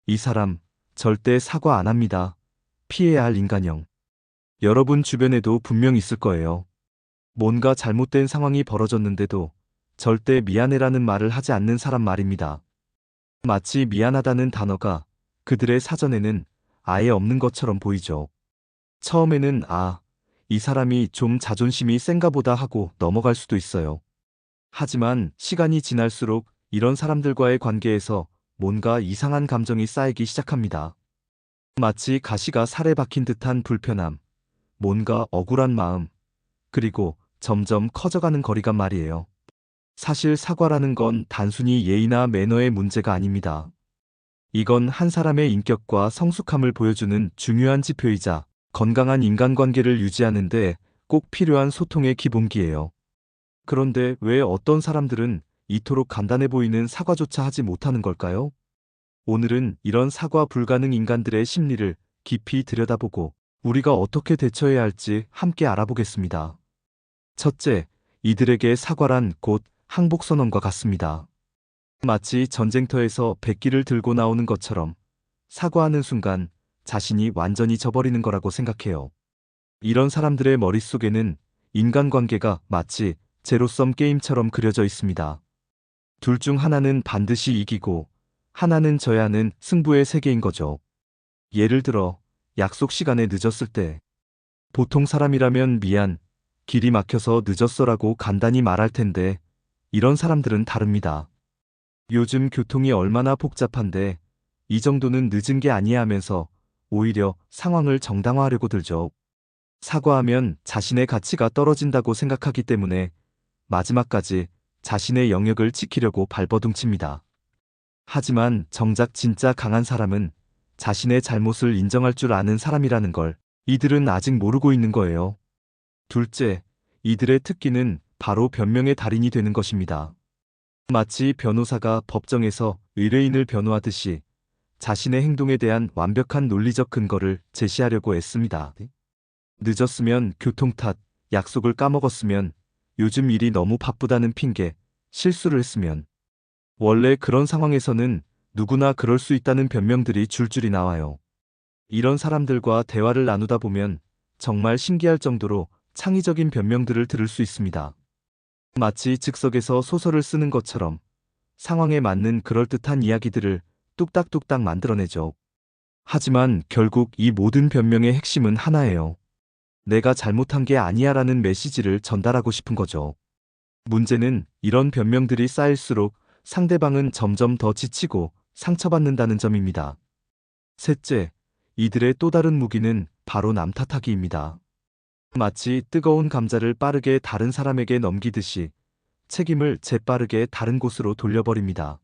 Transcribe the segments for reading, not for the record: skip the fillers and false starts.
이 사람 절대 사과 안 합니다. 피해야 할 인간형. 여러분 주변에도 분명 있을 거예요. 뭔가 잘못된 상황이 벌어졌는데도 절대 미안해라는 말을 하지 않는 사람 말입니다. 마치 미안하다는 단어가 그들의 사전에는 아예 없는 것처럼 보이죠. 처음에는 이 사람이 좀 자존심이 센가 보다 하고 넘어갈 수도 있어요. 하지만 시간이 지날수록 이런 사람들과의 관계에서 뭔가 이상한 감정이 쌓이기 시작합니다. 마치 가시가 살에 박힌 듯한 불편함, 뭔가 억울한 마음, 그리고 점점 커져가는 거리감 말이에요. 사실 사과라는 건 단순히 예의나 매너의 문제가 아닙니다. 이건 한 사람의 인격과 성숙함을 보여주는 중요한 지표이자 건강한 인간관계를 유지하는데 꼭 필요한 소통의 기본기예요. 그런데 왜 어떤 사람들은 이토록 간단해 보이는 사과조차 하지 못하는 걸까요? 오늘은 이런 사과 불가능 인간들의 심리를 깊이 들여다보고 우리가 어떻게 대처해야 할지 함께 알아보겠습니다. 첫째, 이들에게 사과란 곧 항복선언과 같습니다. 마치 전쟁터에서 백기를 들고 나오는 것처럼 사과하는 순간 자신이 완전히 져버리는 거라고 생각해요. 이런 사람들의 머릿속에는 인간관계가 마치 제로섬 게임처럼 그려져 있습니다. 둘 중 하나는 반드시 이기고 하나는 져야 하는 승부의 세계인 거죠. 예를 들어 약속 시간에 늦었을 때 보통 사람이라면 미안, 길이 막혀서 늦었어라고 간단히 말할 텐데 이런 사람들은 다릅니다. 요즘 교통이 얼마나 복잡한데 이 정도는 늦은 게 아니야 하면서 오히려 상황을 정당화하려고 들죠. 사과하면 자신의 가치가 떨어진다고 생각하기 때문에 마지막까지 자신의 영역을 지키려고 발버둥칩니다. 하지만 정작 진짜 강한 사람은 자신의 잘못을 인정할 줄 아는 사람이라는 걸 이들은 아직 모르고 있는 거예요. 둘째, 이들의 특기는 바로 변명의 달인이 되는 것입니다. 마치 변호사가 법정에서 의뢰인을 변호하듯이 자신의 행동에 대한 완벽한 논리적 근거를 제시하려고 애씁니다. 늦었으면 교통 탓, 약속을 까먹었으면 요즘 일이 너무 바쁘다는 핑계, 실수를 했으면. 원래 그런 상황에서는 누구나 그럴 수 있다는 변명들이 줄줄이 나와요. 이런 사람들과 대화를 나누다 보면 정말 신기할 정도로 창의적인 변명들을 들을 수 있습니다. 마치 즉석에서 소설을 쓰는 것처럼 상황에 맞는 그럴듯한 이야기들을 뚝딱뚝딱 만들어내죠. 하지만 결국 이 모든 변명의 핵심은 하나예요. 내가 잘못한 게 아니야라는 메시지를 전달하고 싶은 거죠. 문제는 이런 변명들이 쌓일수록 상대방은 점점 더 지치고 상처받는다는 점입니다. 셋째, 이들의 또 다른 무기는 바로 남 탓하기입니다. 마치 뜨거운 감자를 빠르게 다른 사람에게 넘기듯이 책임을 재빠르게 다른 곳으로 돌려버립니다.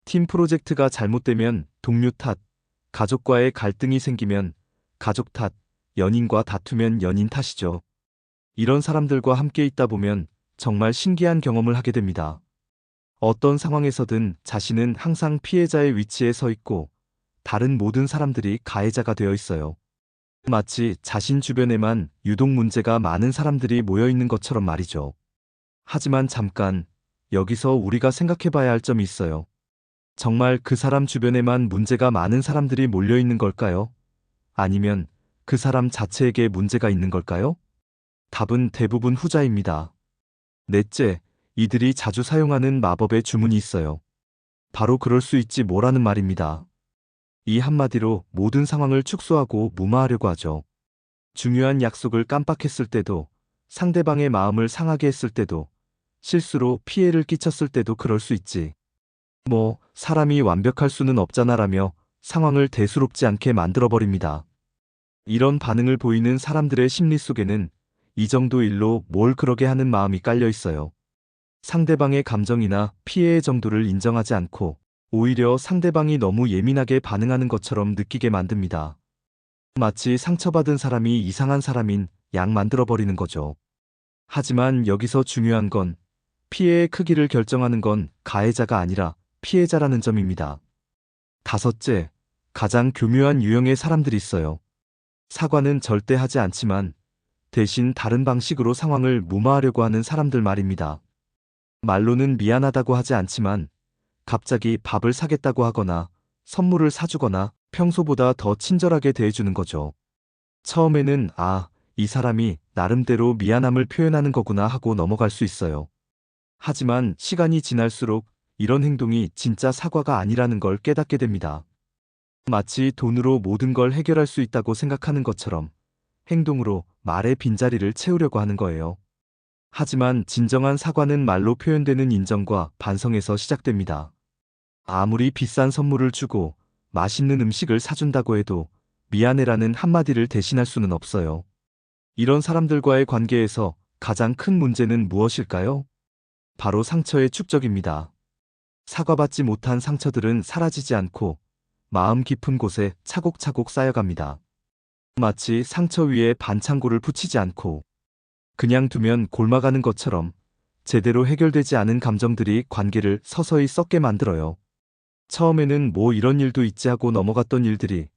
팀 프로젝트가 잘못되면 동료 탓, 가족과의 갈등이 생기면 가족 탓, 연인과 다투면 연인 탓이죠. 이런 사람들과 함께 있다 보면 정말 신기한 경험을 하게 됩니다. 어떤 상황에서든 자신은 항상 피해자의 위치에 서 있고 다른 모든 사람들이 가해자가 되어 있어요. 마치 자신 주변에만 유독 문제가 많은 사람들이 모여 있는 것처럼 말이죠. 하지만 잠깐, 여기서 우리가 생각해 봐야 할 점이 있어요. 정말 그 사람 주변에만 문제가 많은 사람들이 몰려 있는 걸까요? 아니면 그 사람 자체에게 문제가 있는 걸까요? 답은 대부분 후자입니다. 넷째, 이들이 자주 사용하는 마법의 주문이 있어요. 바로 그럴 수 있지 뭐라는 말입니다. 이 한마디로 모든 상황을 축소하고 무마하려고 하죠. 중요한 약속을 깜빡했을 때도, 상대방의 마음을 상하게 했을 때도, 실수로 피해를 끼쳤을 때도 그럴 수 있지. 사람이 완벽할 수는 없잖아라며 상황을 대수롭지 않게 만들어버립니다. 이런 반응을 보이는 사람들의 심리 속에는 이 정도 일로 뭘 그러게 하는 마음이 깔려 있어요. 상대방의 감정이나 피해의 정도를 인정하지 않고 오히려 상대방이 너무 예민하게 반응하는 것처럼 느끼게 만듭니다. 마치 상처받은 사람이 이상한 사람인 양 만들어버리는 거죠. 하지만 여기서 중요한 건 피해의 크기를 결정하는 건 가해자가 아니라 피해자라는 점입니다. 다섯째, 가장 교묘한 유형의 사람들이 있어요. 사과는 절대 하지 않지만 대신 다른 방식으로 상황을 무마하려고 하는 사람들 말입니다. 말로는 미안하다고 하지 않지만 갑자기 밥을 사겠다고 하거나 선물을 사주거나 평소보다 더 친절하게 대해주는 거죠. 처음에는 이 사람이 나름대로 미안함을 표현하는 거구나 하고 넘어갈 수 있어요. 하지만 시간이 지날수록 이런 행동이 진짜 사과가 아니라는 걸 깨닫게 됩니다. 마치 돈으로 모든 걸 해결할 수 있다고 생각하는 것처럼 행동으로 말의 빈자리를 채우려고 하는 거예요. 하지만 진정한 사과는 말로 표현되는 인정과 반성에서 시작됩니다. 아무리 비싼 선물을 주고 맛있는 음식을 사준다고 해도 미안해라는 한마디를 대신할 수는 없어요. 이런 사람들과의 관계에서 가장 큰 문제는 무엇일까요? 바로 상처의 축적입니다. 사과받지 못한 상처들은 사라지지 않고 마음 깊은 곳에 차곡차곡 쌓여갑니다. 마치 상처 위에 반창고를 붙이지 않고 그냥 두면 골마가는 것처럼 제대로 해결되지 않은 감정들이 관계를 서서히 썩게 만들어요. 처음에는 뭐 이런 일도 있지 하고 넘어갔던 일들이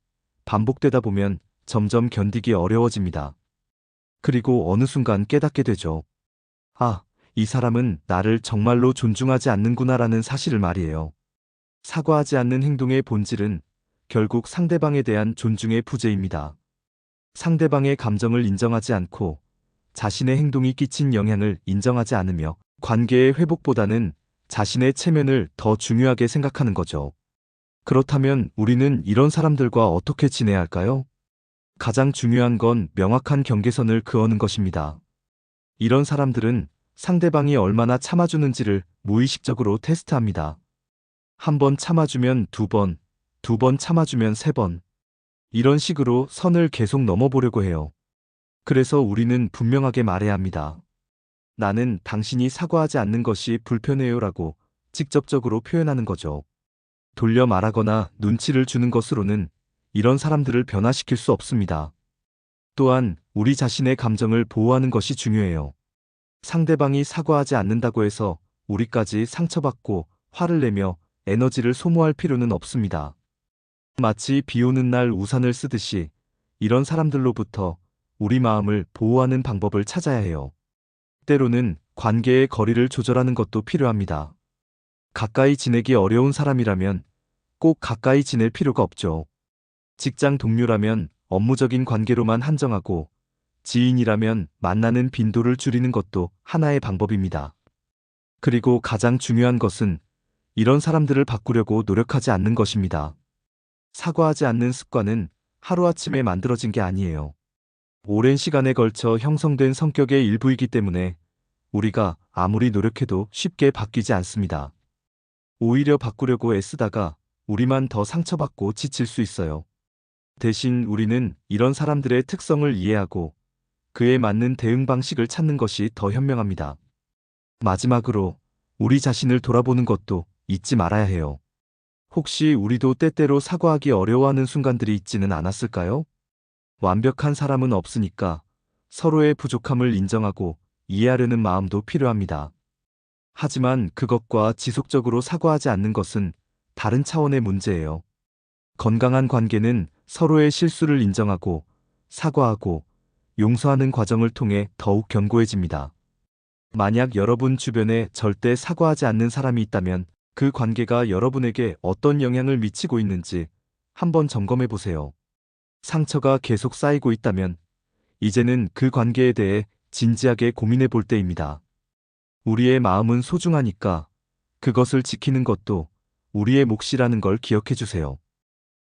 반복되다 보면 점점 견디기 어려워집니다. 그리고 어느 순간 깨닫게 되죠. 이 사람은 나를 정말로 존중하지 않는구나라는 사실을 말이에요. 사과하지 않는 행동의 본질은 결국 상대방에 대한 존중의 부재입니다. 상대방의 감정을 인정하지 않고 자신의 행동이 끼친 영향을 인정하지 않으며 관계의 회복보다는 자신의 체면을 더 중요하게 생각하는 거죠. 그렇다면 우리는 이런 사람들과 어떻게 지내야 할까요? 가장 중요한 건 명확한 경계선을 그어는 것입니다. 이런 사람들은 상대방이 얼마나 참아주는지를 무의식적으로 테스트합니다. 한 번 참아주면 두 번, 두 번 참아주면 세 번. 이런 식으로 선을 계속 넘어보려고 해요. 그래서 우리는 분명하게 말해야 합니다. 나는 당신이 사과하지 않는 것이 불편해요라고 직접적으로 표현하는 거죠. 돌려 말하거나 눈치를 주는 것으로는 이런 사람들을 변화시킬 수 없습니다. 또한 우리 자신의 감정을 보호하는 것이 중요해요. 상대방이 사과하지 않는다고 해서 우리까지 상처받고 화를 내며 에너지를 소모할 필요는 없습니다. 마치 비 오는 날 우산을 쓰듯이 이런 사람들로부터 우리 마음을 보호하는 방법을 찾아야 해요. 때로는 관계의 거리를 조절하는 것도 필요합니다. 가까이 지내기 어려운 사람이라면 꼭 가까이 지낼 필요가 없죠. 직장 동료라면 업무적인 관계로만 한정하고 지인이라면 만나는 빈도를 줄이는 것도 하나의 방법입니다. 그리고 가장 중요한 것은 이런 사람들을 바꾸려고 노력하지 않는 것입니다. 사과하지 않는 습관은 하루아침에 만들어진 게 아니에요. 오랜 시간에 걸쳐 형성된 성격의 일부이기 때문에 우리가 아무리 노력해도 쉽게 바뀌지 않습니다. 오히려 바꾸려고 애쓰다가 우리만 더 상처받고 지칠 수 있어요. 대신 우리는 이런 사람들의 특성을 이해하고 그에 맞는 대응 방식을 찾는 것이 더 현명합니다. 마지막으로 우리 자신을 돌아보는 것도 잊지 말아야 해요. 혹시 우리도 때때로 사과하기 어려워하는 순간들이 있지는 않았을까요? 완벽한 사람은 없으니까 서로의 부족함을 인정하고 이해하려는 마음도 필요합니다. 하지만 그것과 지속적으로 사과하지 않는 것은 다른 차원의 문제예요. 건강한 관계는 서로의 실수를 인정하고 사과하고 용서하는 과정을 통해 더욱 견고해집니다. 만약 여러분 주변에 절대 사과하지 않는 사람이 있다면 그 관계가 여러분에게 어떤 영향을 미치고 있는지 한번 점검해 보세요. 상처가 계속 쌓이고 있다면 이제는 그 관계에 대해 진지하게 고민해 볼 때입니다. 우리의 마음은 소중하니까 그것을 지키는 것도 우리의 몫이라는 걸 기억해 주세요.